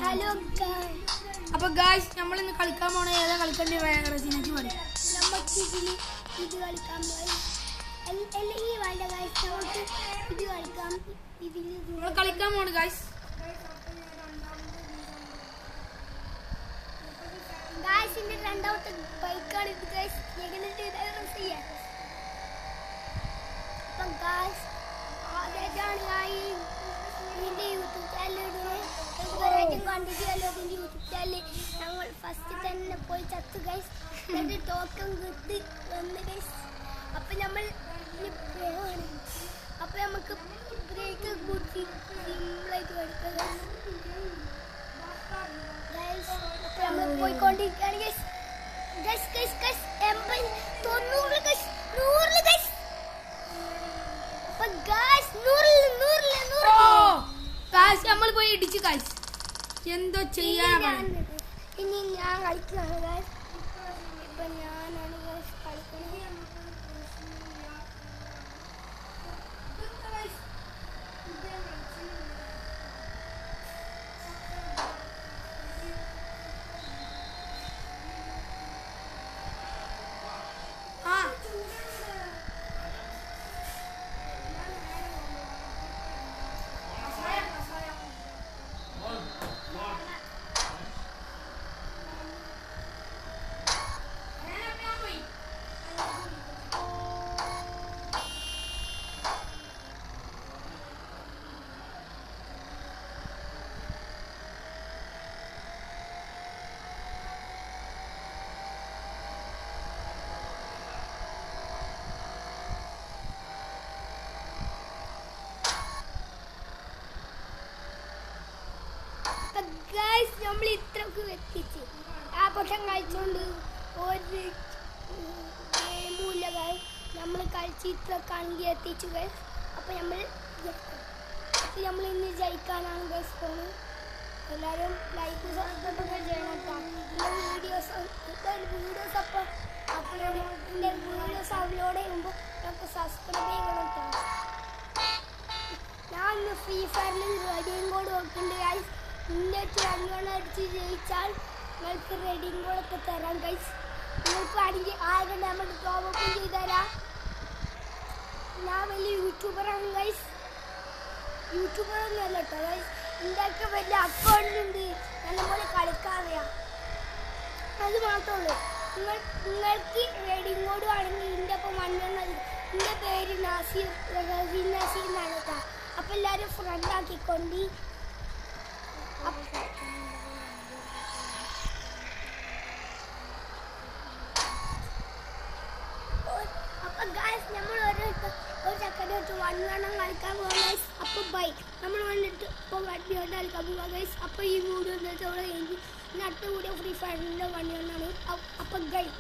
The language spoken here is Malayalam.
ഹലോ അപ്പൊ ഗായ്സ് നമ്മൾ ഇന്ന് കളിക്കാൻ പോണ ഏതാ കളിക്കേണ്ടി റസീനക്ക് പറയും. നമുക്ക് ഇത് കളിക്കാൻ ഈ വേണ്ട ഗായ്സ് നമുക്ക് ഇത് കളിക്കാം. നമ്മൾ കളിക്കാൻ പോണ് ഗായ്സ്. ഗായ്സിന്റെ രണ്ടാമത്തെ ബൈക്കാണ് ഇത് ഗായ്സ്. എങ്ങനെയുണ്ട് ചെയ്യാൻ അപ്പം ഗായ്സ് ആദ്യമായിട്ടാണ് ഇതിന്റെ യൂട്യൂബ് ചാനലിടുന്നത്. കണ്ടിട്ടില്ലല്ലോ അതിന്റെ യൂട്യൂബ് ചാനൽ. ഞങ്ങൾ ഫസ്റ്റ് തന്നെ പോയി ചത്തു ഗൈസ്. എന്നിട്ട് ടോക്കൺ കിട്ടി വന്ന് ഗൈസ്. അപ്പൊ നമ്മൾ അപ്പൊ നമുക്ക് ബ്രേക്ക് കൂട്ടി സിമ്പിളായിട്ട് കളിക്കാം ഗൈസ്. അപ്പൊ നമ്മൾ പോയിക്കൊണ്ടിരിക്കുകയാണ് guys. Guys guys guys 90 guys 100 guys. അപ്പൊ ഗൈസ് 100 ഗായ്സ് നമ്മൾ പോയി ഇടിച്ചു ഗായ്സ്. എന്തോ ചെയ്യാനാ ഇനി ഞാൻ കളിക്കുകയാണ് ഗായ്സ്. ഇപ്പൊ ഞാനാണ് ഗായ്സ് കളിക്കുന്നത്. ഗൈസ് നമ്മൾ ഇത്രക്ക് എത്തിച്ച് ആ പൊട്ടം കളിച്ചോണ്ട് ഒരു ഗെയിമില്ല ഗൈസ്. നമ്മൾ കളിച്ച് ഇത്രക്കാണെങ്കിൽ എത്തിച്ചു ഗൈസ്. അപ്പൊ നമ്മൾ ഇന്ന് ജയിക്കാനാണ് ഗൈസ് പോകുന്നത്. എല്ലാവരും ലൈക്ക് സബ്സ്ക്രൈബ് ചെയ്യണം കേട്ടോ. വീഡിയോസ് അപ്ലോഡ് ചെയ്യുമ്പോൾ നമുക്ക് സബ്സ്ക്രൈബ് ചെയ്യണം കേട്ടോ. ഞാൻ ഇന്ന് ഫ്രീ ഫയറിൽ റെഡിയും കോഡ് നോക്കുന്നുണ്ട് ഗൈസ്. ഇന്നത്തെ അങ്ങനെ അടിച്ച് ജയിച്ചാൽ നിങ്ങൾക്ക് റെഡിയും കോഡൊക്കെ തരാം ഗൈസ്. നിങ്ങൾക്ക് ആണെങ്കിൽ ആരും നമ്മൾ ടോപ്പ് ചെയ്ത് തരാം. ഞാൻ വലിയ യൂട്യൂബറാണ് ഗൈസ്. യൂട്യൂബറൊന്നും അല്ല കേട്ടോ ഗൈസ്. ഇതിൻ്റെയൊക്കെ വലിയ അക്കൗണ്ടുണ്ട്. നല്ലപോലെ കളിക്കാൻ അറിയാം. അത് മാത്രമേ ഉള്ളൂ. നിങ്ങൾക്ക് റെഡിയും കോഡ് ആണെങ്കിൽ ഇതിൻ്റെ ഒപ്പം വന്നത്. എൻ്റെ പേര് നാസീർ നാസീർ എന്നാണ് കേട്ടോ. അപ്പം എല്ലാവരും ഫ്രണ്ടാക്കിക്കൊണ്ട് അപ്പൊ ഗായ്സ് നമ്മൾ ഒരു സെക്കൻഡ് വെച്ച് 1 കളിക്കാൻ പോകാം ഗൈസ്. അപ്പൊ ബൈ നമ്മൾ വന്നിട്ട് ഇപ്പോൾ വണ്ടി കൊണ്ട് കളിക്കാൻ പോകാം ഗൈസ്. അപ്പൊ ഈ വീഡിയോ എന്താ വെച്ചാൽ അടുത്ത വീഡിയോ ഫ്രീ ഫയറിൻ്റെ 1 ആണ്. അപ്പൊ ഗൈസ്